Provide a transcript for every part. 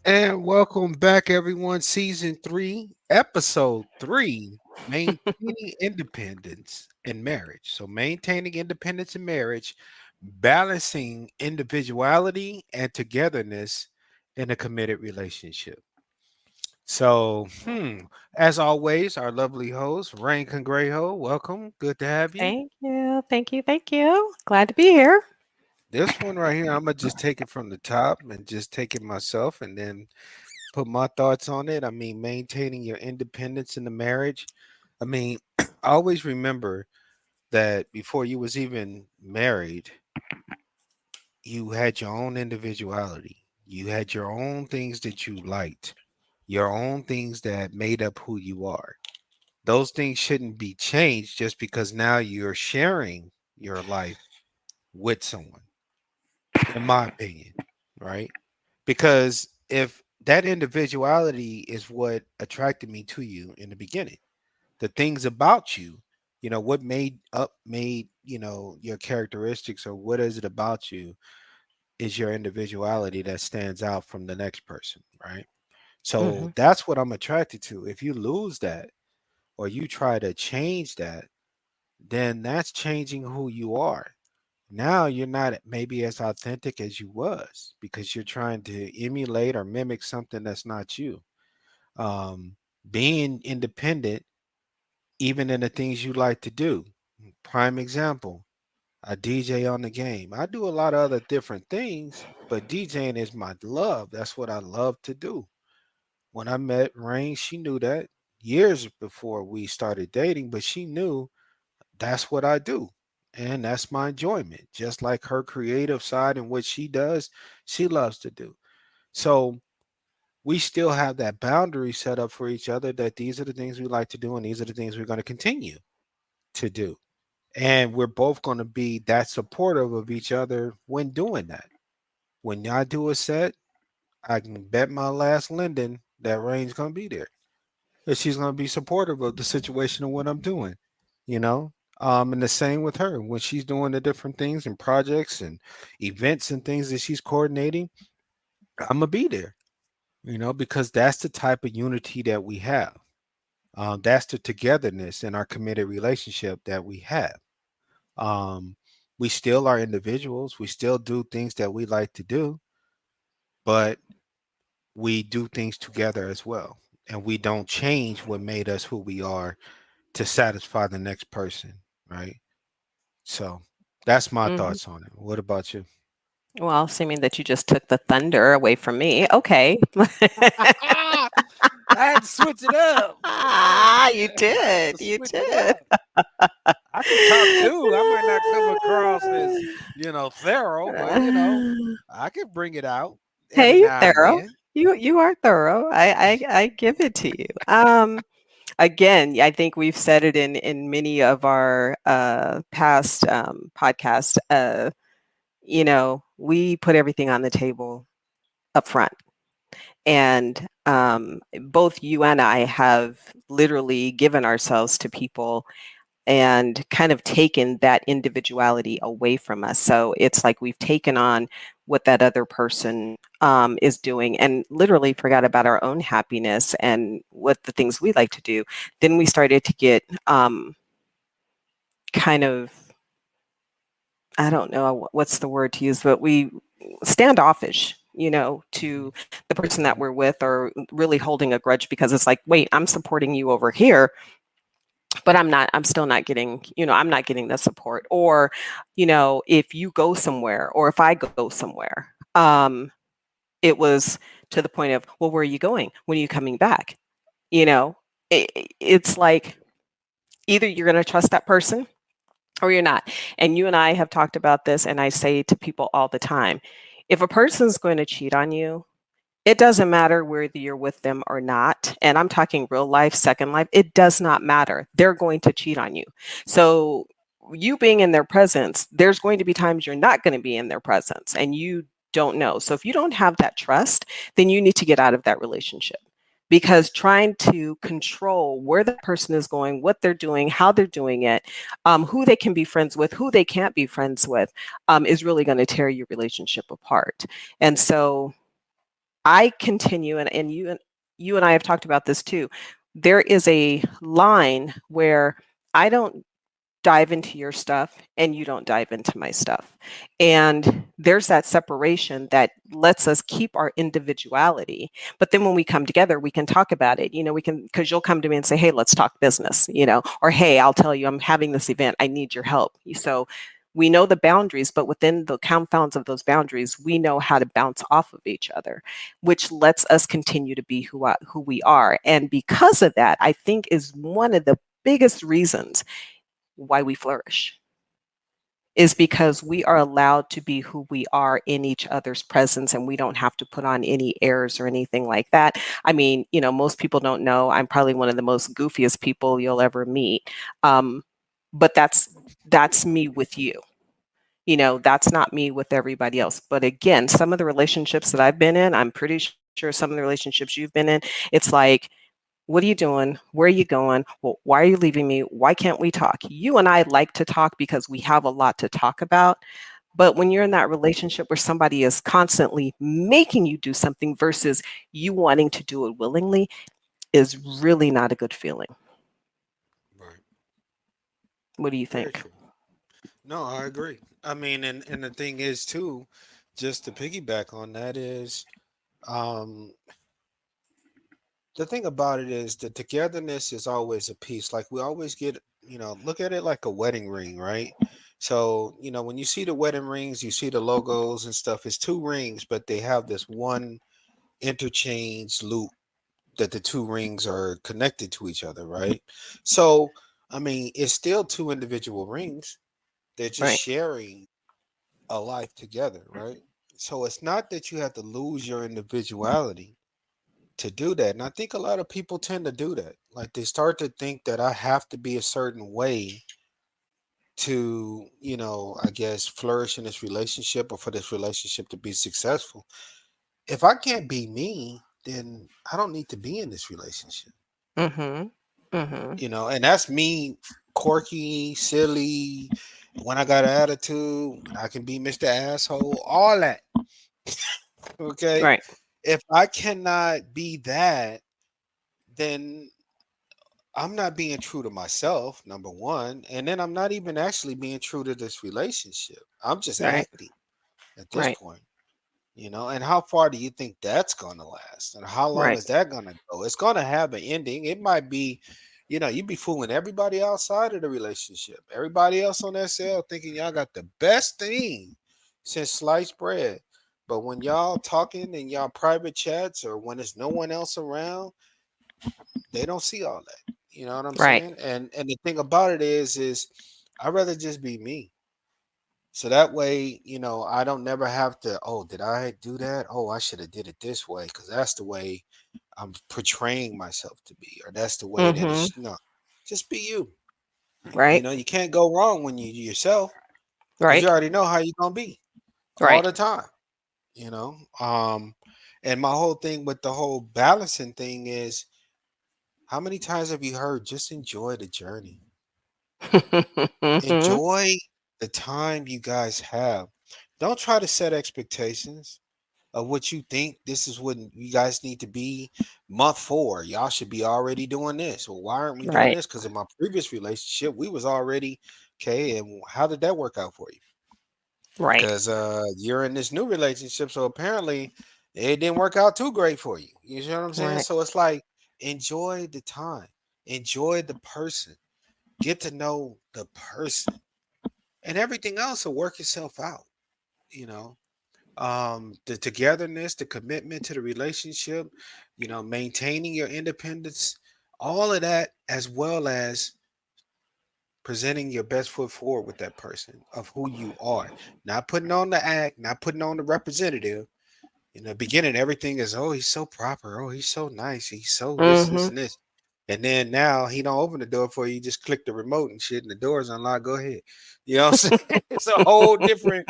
And welcome back, everyone. Season 3, Episode 3, Maintaining Independence in Marriage. So, maintaining independence in marriage, balancing individuality and togetherness in a committed relationship. So, as always, our lovely host, Rain Congrejo, welcome. Good to have you. Thank you. Thank you. Thank you. Glad to be here. This one right here, I'm going to just take it from the top and just take it myself and then put my thoughts on it. I mean, maintaining your independence in the marriage. I mean, always remember that before you was even married, you had your own individuality. You had your own things that you liked, your own things that made up who you are. Those things shouldn't be changed just because now you're sharing your life with someone, in my opinion, right? Because if that individuality is what attracted me to you in the beginning, the things about you, what made your characteristics, or what is it about you is your individuality that stands out from the next person, right? So Hmm. that's what I'm attracted to. If you lose that or you try to change that, then that's changing who you are. Now you're not maybe as authentic as you was because you're trying to emulate or mimic something that's not you. um, Being independent, even in the things you like to do. Prime example, I DJ on the game. I do a lot of other different things, but DJing is my love. That's what I love to do. When I met Rain, she knew that years before we started dating, but she knew that's what I do. And that's my enjoyment. Just like her creative side and what she does, she loves to do. So we still have that boundary set up for each other that these are the things we like to do and these are the things we're going to continue to do. And we're both going to be that supportive of each other when doing that. When I do a set, I can bet my last Linden that Rain's going to be there. That she's going to be supportive of the situation and what I'm doing, you know? And the same with her when she's doing the different things and projects and events and things that she's coordinating, I'm going to be there, because that's the type of unity that we have. That's the togetherness in our committed relationship that we have. Um, we still are individuals. We still do things that we like to do, but we do things together as well. And we don't change what made us who we are to satisfy the next person, right? So that's my Hmm. thoughts on it. What about you? Well, assuming that you just took the thunder away from me. Okay. I had to switch it up. You I had to did. You switch it did. up. I can talk too. I might not come across as, thorough, but I can bring it out every Hey, you're now and thorough. then. You are thorough. I give it to you. Again, I think we've said it in many of our past podcasts. We put everything on the table up front. And both you and I have literally given ourselves to people and kind of taken that individuality away from us. So it's like we've taken on what that other person is doing and literally forgot about our own happiness and what the things we like to do. Then we started to get kind of, I don't know what's the word to use, but we standoffish, to the person that we're with, or really holding a grudge because it's like, wait, I'm supporting you over here, but I'm still not getting, I'm not getting the support. Or, if you go somewhere or if I go somewhere, it was to the point of, well, where are you going? When are you coming back? You know, it's like either you're going to trust that person or you're not. And you and I have talked about this, and I say to people all the time, if a person's going to cheat on you, it doesn't matter whether you're with them or not. And I'm talking real life, second life. It does not matter. They're going to cheat on you. So, you being in their presence, there's going to be times you're not going to be in their presence and you don't know. So, if you don't have that trust, then you need to get out of that relationship, because trying to control where that person is going, what they're doing, how they're doing it, who they can be friends with, who they can't be friends with, is really going to tear your relationship apart. And so, I continue, and you and I have talked about this too. There is a line where I don't dive into your stuff and you don't dive into my stuff. And there's that separation that lets us keep our individuality. But then when we come together, we can talk about it. We can, because you'll come to me and say, hey, let's talk business, or hey, I'll tell you, I'm having this event. I need your help. So we know the boundaries, but within the confounds of those boundaries, we know how to bounce off of each other, which lets us continue to be who we are. And because of that, I think is one of the biggest reasons why we flourish is because we are allowed to be who we are in each other's presence, and we don't have to put on any airs or anything like that. I mean, most people don't know I'm probably one of the most goofiest people you'll ever meet. But that's me with you. That's not me with everybody else. But again, some of the relationships that I've been in, I'm pretty sure some of the relationships you've been in, it's like, what are you doing? Where are you going? Well, why are you leaving me? Why can't we talk? You and I like to talk because we have a lot to talk about. But when you're in that relationship where somebody is constantly making you do something versus you wanting to do it willingly is really not a good feeling. Right. What do you Very think? true. No, I agree. I mean, and the thing is too, just to piggyback on that is, um, the thing about it is the togetherness is always a piece. Like we always get, look at it like a wedding ring, right? So, when you see the wedding rings, you see the logos and stuff. It's two rings, but they have this one interchange loop that the two rings are connected to each other, right? So, I mean, it's still two individual rings. They're just Right. sharing a life together, right? So it's not that you have to lose your individuality to do that. And I think a lot of people tend to do that. Like they start to think that I have to be a certain way to, I guess flourish in this relationship or for this relationship to be successful. If I can't be me, then I don't need to be in this relationship. Mhm. Mhm. And that's me quirky, silly, when I got an attitude, when I can be Mr. Asshole, all that. Okay. Right. If I cannot be that, then I'm not being true to myself, number one. And then I'm not even actually being true to this relationship. I'm just Right. acting at this Right. point. And how far do you think that's going to last? And how long Right. is that going to go? It's going to have an ending. It might be, you'd be fooling everybody outside of the relationship. Everybody else on that cell thinking y'all got the best thing since sliced bread. But when y'all talking in y'all private chats or when there's no one else around, they don't see all that. You know what I'm Right. saying? And the thing about it is I'd rather just be me. So that way, I don't never have to, oh, did I do that? Oh, I should have did it this way because that's the way I'm portraying myself to be, or that's the way that Mhm. it's no. Just be you. Right. You can't go wrong when you yourself because you Right. already know how you're gonna be all Right. the time. You know, um, and my whole thing with the whole balancing thing is, how many times have you heard just enjoy the journey? Mhm. Enjoy the time you guys have. Don't try to set expectations of what you think this is what you guys need to be month 4. Y'all should be already doing this. Well, why aren't we doing Right. this? Because in my previous relationship, we was already okay. And how did that work out for you? Right. Because you're in this new relationship, so apparently it didn't work out too great for you. You know what I'm saying? Right. So it's like enjoy the time, enjoy the person, get to know the person, and everything else will work itself out. You know, the togetherness, the commitment to the relationship, maintaining your independence, all of that, as well as presenting your best foot forward with that person of who you are, not putting on the act, not putting on the representative. In the beginning, everything is, oh, he's so proper, oh, he's so nice, he's so this Mhm. and this. And then now he don't open the door for you, you just click the remote and shit and the door's unlocked, go ahead. You know what I'm saying? It's a whole different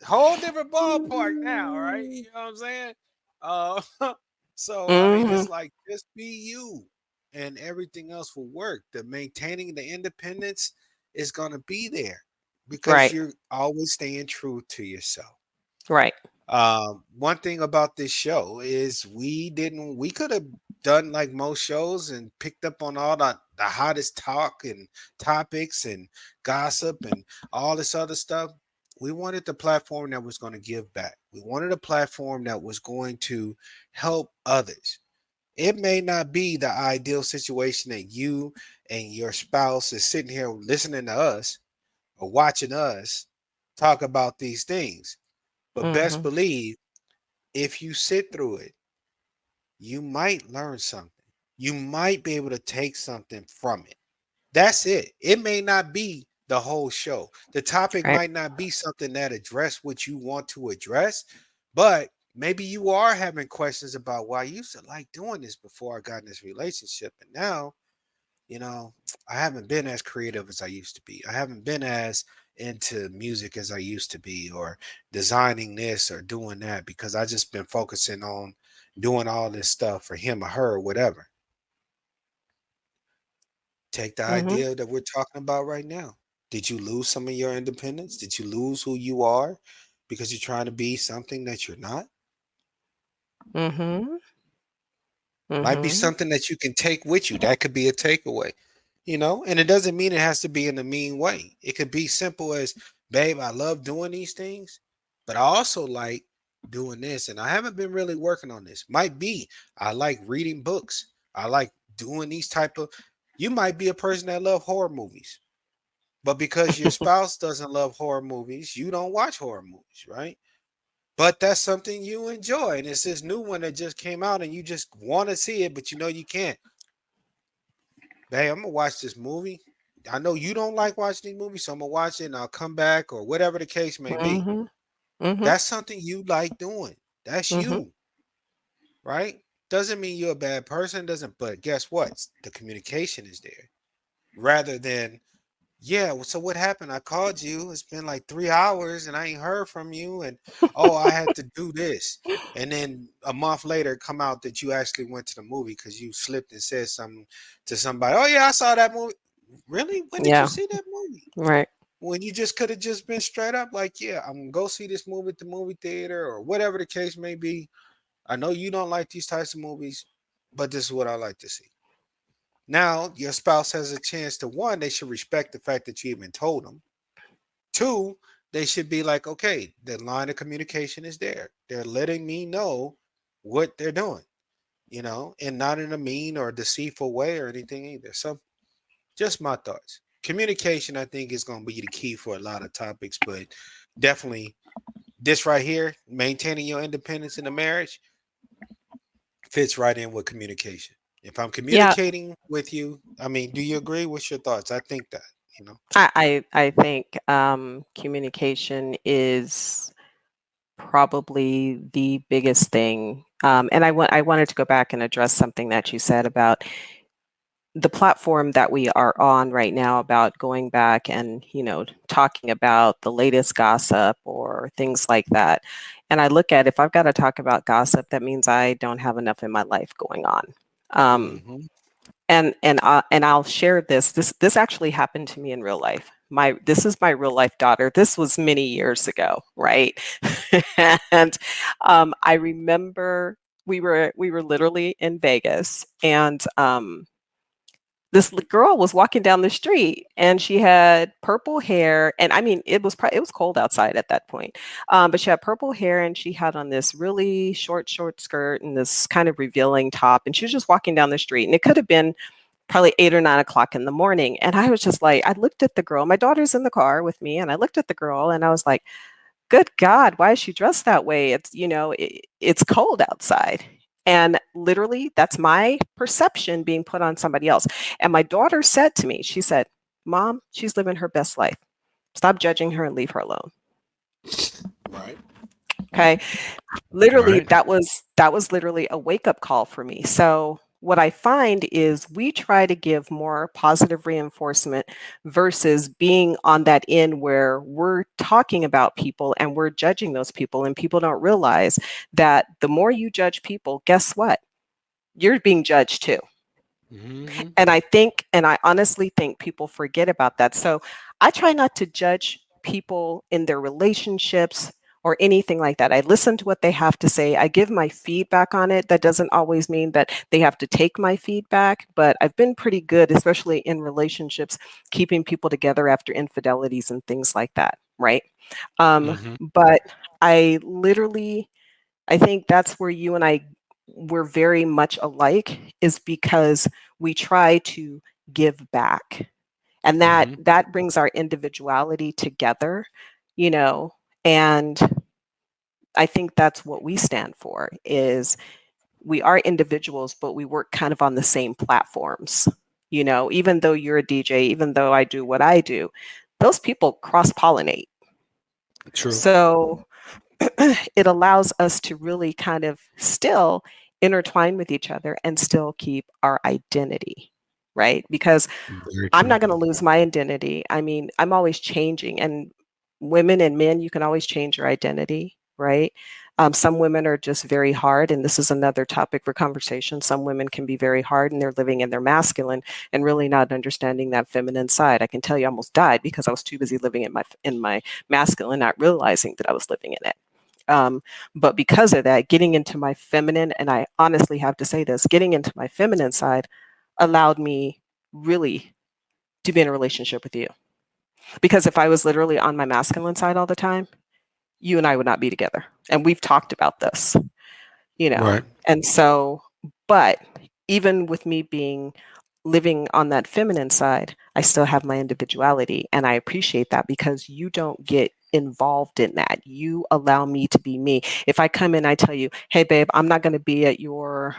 ballpark now, right? You know what I'm saying? Uh, so I mean, Mhm. it's like just be you, and everything else will work. The maintaining the independence is gonna be there because Right. you're always staying true to yourself. Right. One thing about this show is we could have done like most shows and picked up on all the hottest talk and topics and gossip and all this other stuff. We wanted the platform that was going to give back. We wanted a platform that was going to help others. It may not be the ideal situation that you and your spouse is sitting here listening to us or watching us talk about these things. But best Mhm. believe if you sit through it, you might learn something. You might be able to take something from it. That's it. It may not be the whole show. The topic Right. might not be something that address what you want to address, but maybe you are having questions about why I used to like doing this before I got in this relationship. And now you know, I haven't been as creative as I used to be. I haven't been as into music as I used to be, or designing this or doing that, because I just been focusing on doing all this stuff for him or her or whatever. Take the Mhm. idea that we're talking about right now. Did you lose some of your independence? Did you lose who you are because you're trying to be something that you're not? Mhm. Might be Mhm. something that you can take with you. That could be a takeaway, and it doesn't mean it has to be in a mean way. It could be simple as, babe, I love doing these things, but I also like doing this. And I haven't been really working on this. Might be, I like reading books. I like doing these type of, you might be a person that love horror movies, but because your spouse doesn't love horror movies, you don't watch horror movies, right? But that's something you enjoy. And it's this new one that just came out and you just want to see it, but you know you can't. Hey, I'm gonna watch this movie. I know you don't like watching these movies, so I'm gonna watch it and I'll come back or whatever the case may be. Mhm. Mhm. That's something you like doing. That's Mhm. you, right? Doesn't mean you're a bad person, doesn't, but guess what? The communication is there rather than, yeah, well, so what happened? I called you. It's been like 3 hours and I ain't heard from you. And oh, I had to do this. And then a month later, come out that you actually went to the movie because you slipped and said something to somebody. Oh yeah, I saw that movie. Really? When did you Yeah. see that movie? Right. When you just could have just been straight up like, yeah, I'm gonna go see this movie at the movie theater or whatever the case may be. I know you don't like these types of movies, but this is what I like to see. Now your spouse has a chance to, one, they should respect the fact that you even told them. Two, they should be like, okay, the line of communication is there. They're letting me know what they're doing, and not in a mean or deceitful way or anything either. So just my thoughts. Communication, I think, is going to be the key for a lot of topics, but definitely this right here, maintaining your independence in a marriage, fits right in with communication. If I'm Yeah. communicating with you, I mean, do you agree? What's your thoughts? I think that, you know. I think communication is probably the biggest thing. And I wanted to go back and address something that you said about the platform that we are on right now, about going back and talking about the latest gossip or things like that. And I look at, if I've got to talk about gossip, that means I don't have enough in my life going on. Um, Hmm. and I'll share this. This actually happened to me in real life. This is my real life daughter. This was many years ago, right? And I remember we were literally in Vegas, and this girl was walking down the street, and she had purple hair, and I mean it was cold outside at that point, but she had purple hair, and she had on this really short skirt and this kind of revealing top, and she was just walking down the street, and it could have been probably 8 or 9 o'clock in the morning. And I was just like, I looked at the girl, my daughter's in the car with me, and I looked at the girl and I was like, good God, why is she dressed that way? It's cold outside. And literally, that's my perception being put on somebody else. And my daughter said to me, she said, Mom, she's living her best life. Stop judging her and leave her alone. Right. Okay. Literally, Right. that was literally a wake-up call for me. So what I find is we try to give more positive reinforcement versus being on that end where we're talking about people and we're judging those people, and people don't realize that the more you judge people, guess what? You're being judged too. Hmm. And I honestly think people forget about that. So I try not to judge people in their relationships or anything like that. I listen to what they have to say. I give my feedback on it. That doesn't always mean that they have to take my feedback, but I've been pretty good, especially in relationships, keeping people together after infidelities and things like that, right? Hmm. But I literally, I think that's where you and I were very much alike, is because we try to give back, and that Hmm. that brings our individuality together, you know. And I think that's what we stand for, is we are individuals, but we work kind of on the same platforms. You know, even though you're a DJ, even though I do what I do, those people cross pollinate. True. So it allows us to really kind of still intertwine with each other and still keep our identity, right? Because Very I'm true. not going to lose my identity. I mean, I'm always changing, and women and men, you can always change your identity, right? Some women are just very hard, and this is another topic for conversation. Some women can be very hard, and they're living in their masculine and really not understanding that feminine side. I can tell you, I almost died because I was too busy living in my masculine, not realizing that I was living in it. Um, but because of that, getting into my feminine, and I honestly have to say this, getting into my feminine side allowed me really to be in a relationship with you. Because if I was literally on my masculine side all the time, you and I would not be together. And we've talked about this, you know. Right. And so, but even with me being living on that feminine side, I still have my individuality. And I appreciate that because you don't get involved in that. You allow me to be me. If I come in, I tell you, hey, babe, I'm not going to be at your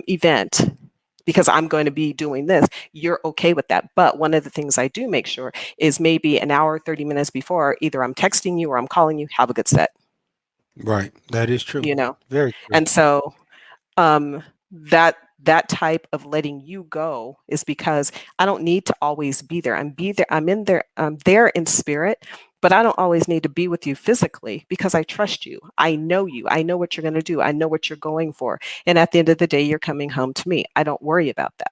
event because I'm going to be doing this. You're okay with that. But one of the things I do make sure is maybe an hour, 30 minutes before, either I'm texting you or I'm calling you, have a good set, Right. That is true. you know? Very true. And so um, that type of letting you go is because I don't need to always be there. I'm there in spirit, but I don't always need to be with you physically because I trust you. I know you. I know what you're going to do. I know what you're going for. And at the end of the day, you're coming home to me. I don't worry about that.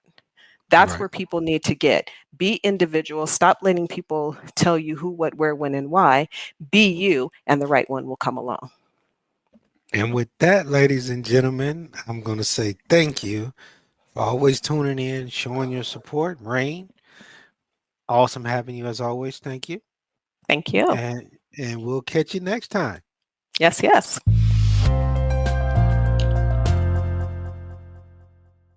That's Right. where people need to get. Be individual. Stop letting people tell you who, what, where, when, and why. Be you, and the right one will come along. And with that, ladies and gentlemen, I'm going to say thank you for always tuning in, showing your support. Rain, awesome having you as always. Thank you. Thank you. And we'll catch you next time. Yes, yes.